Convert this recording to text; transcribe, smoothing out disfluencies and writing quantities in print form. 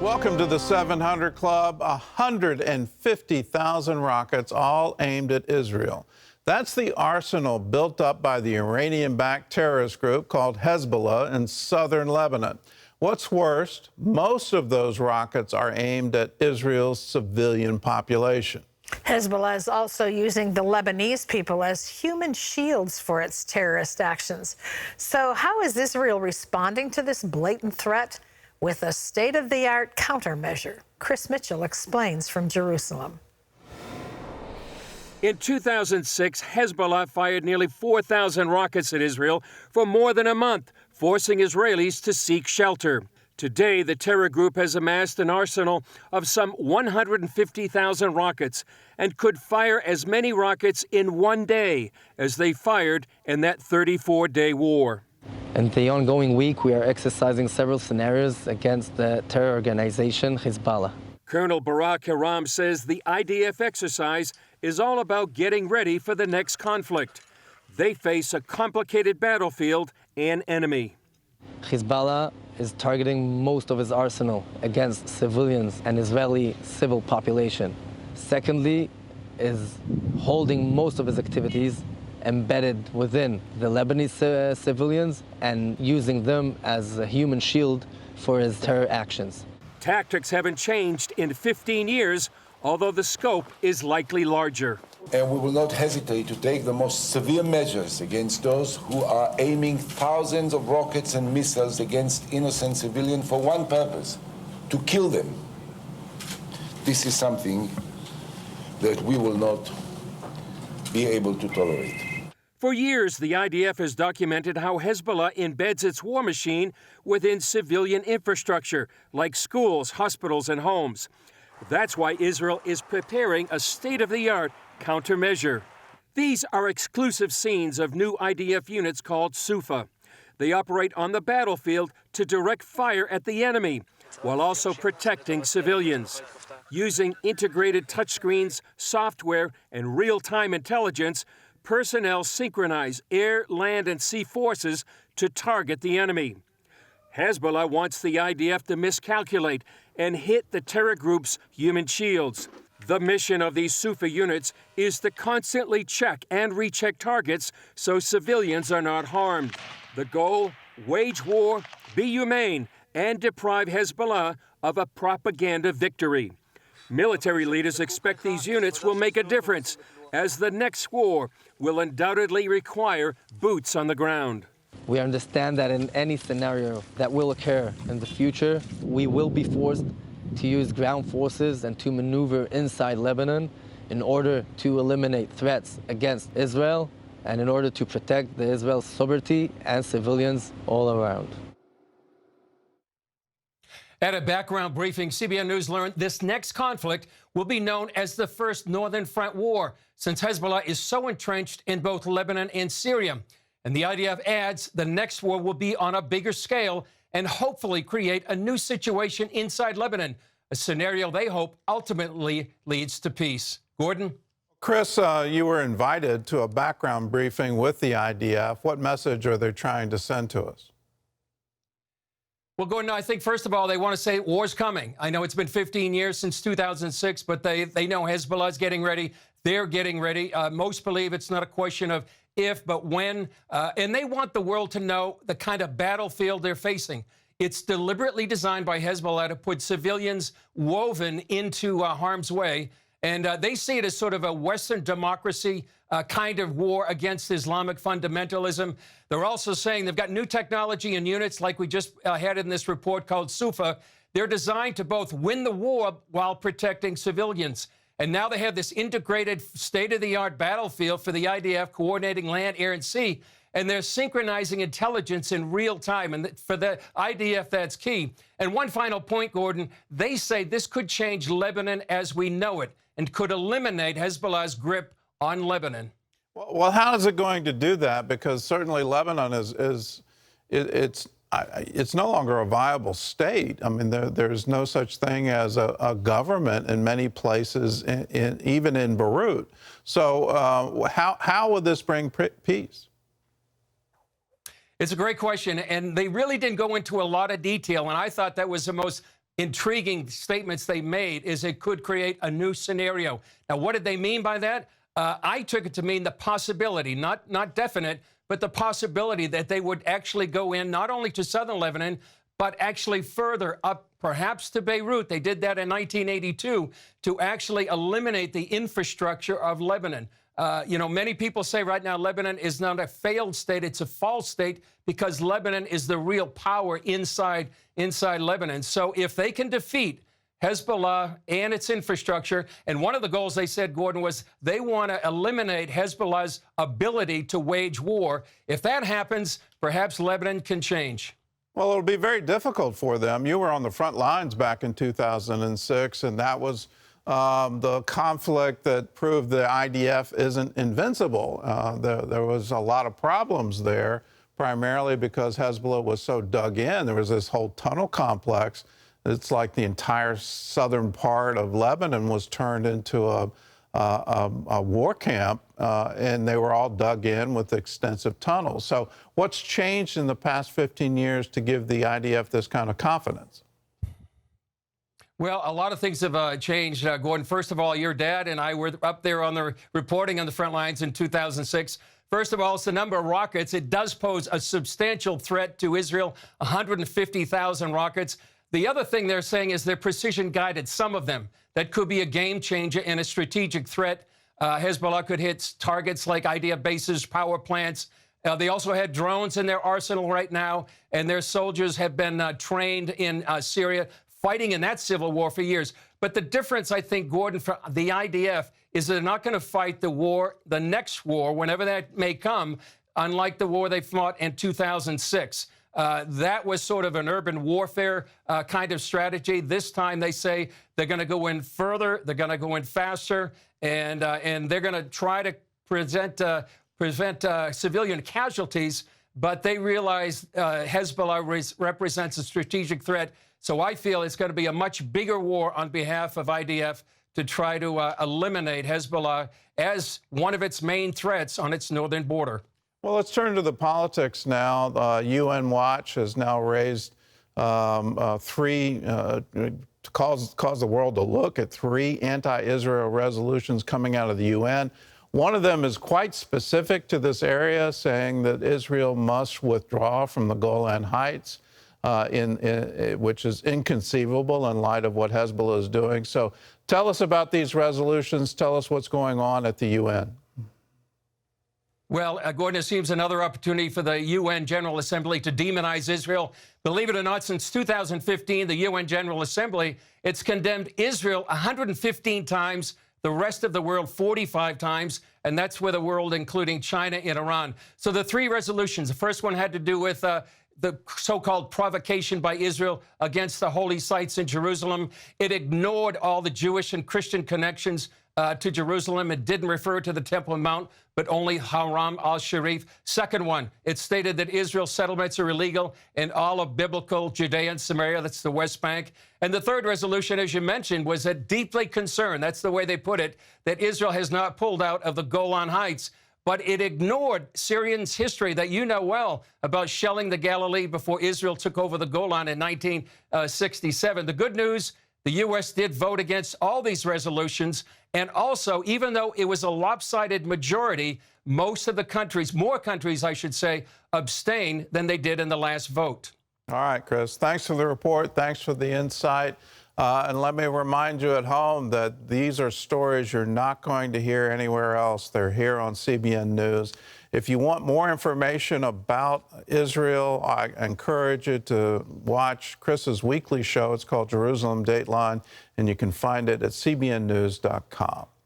Welcome to the 700 Club. 150,000 rockets, all aimed at Israel. That's the arsenal built up by the Iranian-backed terrorist group called Hezbollah in southern Lebanon. What's worse, most of those rockets are aimed at Israel's civilian population. Hezbollah is also using the Lebanese people as human shields for its terrorist actions. So how is Israel responding to this blatant threat? With a state-of-the-art countermeasure. Chris Mitchell explains from Jerusalem. In 2006, Hezbollah fired nearly 4,000 rockets at Israel for more than a month, forcing Israelis to seek shelter. Today, the terror group has amassed an arsenal of some 150,000 rockets and could fire as many rockets in one day as they fired in that 34-day war. In the ongoing week, we are exercising several scenarios against the terror organization Hezbollah. Colonel Barak Hiram says the IDF exercise is all about getting ready for the next conflict. They face a complicated battlefield and enemy. Hezbollah is targeting most of its arsenal against civilians and Israeli civil population. Secondly, is holding most of its activities embedded within the Lebanese civilians and using them as a human shield for his terror actions. Tactics haven't changed in 15 years, although the scope is likely larger. And we will not hesitate to take the most severe measures against those who are aiming thousands of rockets and missiles against innocent civilians for one purpose: to kill them. This is something that we will not be able to tolerate. For years, the IDF has documented how Hezbollah embeds its war machine within civilian infrastructure, like schools, hospitals, and homes. That's why Israel is preparing a state-of-the-art countermeasure. These are exclusive scenes of new IDF units called Sufa. They operate on the battlefield to direct fire at the enemy, while also protecting civilians. Using integrated touchscreens, software, and real-time intelligence, personnel synchronize air, land, and sea forces to target the enemy. Hezbollah wants the IDF to miscalculate and hit the terror group's human shields. The mission of these Sufa units is to constantly check and recheck targets so civilians are not harmed. The goal: wage war, be humane, and deprive Hezbollah of a propaganda victory. Military leaders expect these units will make a difference, as the next war will undoubtedly require boots on the ground. We understand that in any scenario that will occur in the future, we will be forced to use ground forces and to maneuver inside Lebanon in order to eliminate threats against Israel and in order to protect the Israel's sovereignty and civilians all around. At a background briefing, CBN News learned this next conflict will be known as the First Northern Front War, since Hezbollah is so entrenched in both Lebanon and Syria. And the IDF adds the next war will be on a bigger scale and hopefully create a new situation inside Lebanon, a scenario they hope ultimately leads to peace. Gordon? Chris, you were invited to a background briefing with the IDF. What message are they trying to send to us? Well, Gordon, I think, first of all, they want to say war's coming. I know it's been 15 years since 2006, but they know Hezbollah is getting ready. They're getting ready. Most believe it's not a question of if, but when. And they want the world to know the kind of battlefield they're facing. It's deliberately designed by Hezbollah to put civilians woven into harm's way. And they see it as sort of a Western democracy kind of war against Islamic fundamentalism. They're also saying they've got new technology and units like we just had in this report called Sufa. They're designed to both win the war while protecting civilians. And now they have this integrated state-of-the-art battlefield for the IDF, coordinating land, air, and sea. And they're synchronizing intelligence in real time. And for the IDF, that's key. And one final point, Gordon, they say this could change Lebanon as we know it and could eliminate Hezbollah's grip on Lebanon. Well, how is it going to do that? Because certainly Lebanon it's no longer a viable state. I mean, there's no such thing as a government in many places, even in Beirut. So how would this bring peace? It's a great question, and they really didn't go into a lot of detail, and I thought that was the most intriguing statements they made is it could create a new scenario. Now, what did they mean by that? I took it to mean the possibility, not definite, but the possibility that they would actually go in not only to southern Lebanon, but actually further up, perhaps to Beirut. They did that in 1982 to actually eliminate the infrastructure of Lebanon. Many people say right now Lebanon is not a failed state, it's a false state because Lebanon is the real power inside Lebanon. So if they can defeat Hezbollah and its infrastructure, and one of the goals they said, Gordon, was they want to eliminate Hezbollah's ability to wage war. If that happens, perhaps Lebanon can change. Well, it'll be very difficult for them. You were on the front lines back in 2006, and that was the conflict that proved the IDF isn't invincible. There was a lot of problems there, primarily because Hezbollah was so dug in. There was this whole tunnel complex. It's like the entire southern part of Lebanon was turned into a war camp, and they were all dug in with extensive tunnels. So what's changed in the past 15 years to give the IDF this kind of confidence? Well, a lot of things have changed, Gordon. First of all, your dad and I were up there on the reporting on the front lines in 2006. First of all, it's the number of rockets. It does pose a substantial threat to Israel, 150,000 rockets. The other thing they're saying is they're precision guided, some of them. That could be a game changer and a strategic threat. Hezbollah could hit targets like IDF bases, power plants. They also had drones in their arsenal right now, and their soldiers have been trained in Syria, fighting in that civil war for years. But the difference, I think, Gordon, for the IDF is they're not going to fight the war, the next war, whenever that may come, unlike the war they fought in 2006. That was sort of an urban warfare kind of strategy. This time they say they're going to go in further, they're going to go in faster, and they're going to try to prevent civilian casualties, but they realize Hezbollah represents a strategic threat. So I feel it's going to be a much bigger war on behalf of IDF to try to eliminate Hezbollah as one of its main threats on its northern border. Well, let's turn to the politics now. UN Watch has now raised calls the world to look at 3 anti-Israel resolutions coming out of the UN. One of them is quite specific to this area, saying that Israel must withdraw from the Golan Heights, which is inconceivable in light of what Hezbollah is doing. So tell us about these resolutions. Tell us what's going on at the UN. Well, Gordon, it seems another opportunity for the UN General Assembly to demonize Israel. Believe it or not, since 2015, the UN General Assembly, it's condemned Israel 115 times, the rest of the world 45 times, and that's with the world including China and Iran. So the 3 resolutions, the first one had to do with the so-called provocation by Israel against the holy sites in Jerusalem. It ignored all the Jewish and Christian connections to Jerusalem. It didn't refer to the Temple Mount, but only Haram al-Sharif. Second one, it stated that Israel's settlements are illegal in all of biblical Judea and Samaria, that's the West Bank. And the third resolution, as you mentioned, was that deeply concerned, that's the way they put it, that Israel has not pulled out of the Golan Heights. But it ignored Syrians' history that you know well about shelling the Galilee before Israel took over the Golan in 1967. The good news, the U.S. did vote against all these resolutions. And also, even though it was a lopsided majority, most of the countries, more countries, I should say, abstained than they did in the last vote. All right, Chris. Thanks for the report. Thanks for the insight. And let me remind you at home that these are stories you're not going to hear anywhere else. They're here on CBN News. If you want more information about Israel, I encourage you to watch Chris's weekly show. It's called Jerusalem Dateline, and you can find it at cbnnews.com.